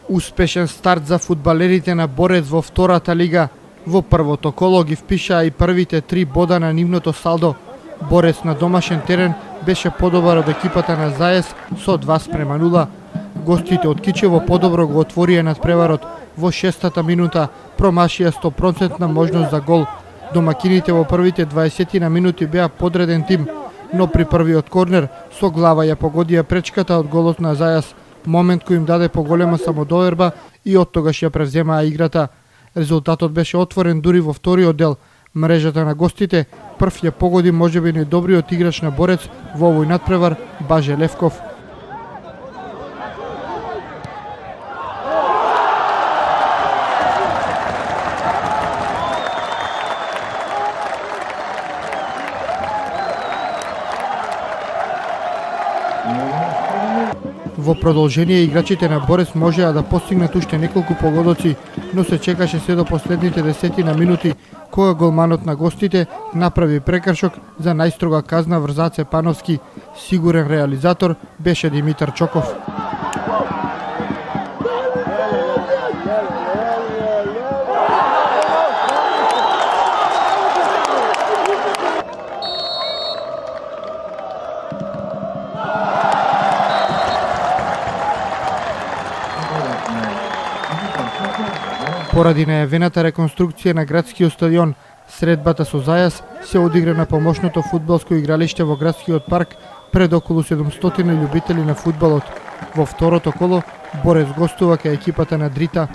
Успешен старт за фудбалерите на Борец во втората лига. Во првото коло ги впишаа и првите 3 бода на нивното салдо. Борец на домашен терен беше подобар од екипата на Заес со 2:0. Гостите од Кичево подобро го отворија надпреварот. Во 6-та минута промашија 100% можност за гол. Домакините во првите 20 на минути беа подреден тим, но при првиот корнер со глава ја погодија пречката од голот на Зајас, момент кој им даде поголема самодоверба и оттогаш ја превземаа играта. Резултатот беше отворен дури во вториот дел. Мрежата на гостите прв ја погоди можеби најдобриот играч на Борец во овој надпревар, Баже Левков. Во продолжение играчите на Борец можеа да постигнат уште неколку погодоци, но се чекаше се до последните 10 на минути, кога голманот на гостите направи прекршок за најстрога казна врз Аце Пановски. Сигурен реализатор беше Димитар Чоков. Поради најавената реконструкција на градскиот стадион, средбата со Зајас се одигра на помошното фудбалско игралиште во градскиот парк пред околу 700 љубители на фудбалот. Во второто коло Борец гостува кај екипата на Дрита.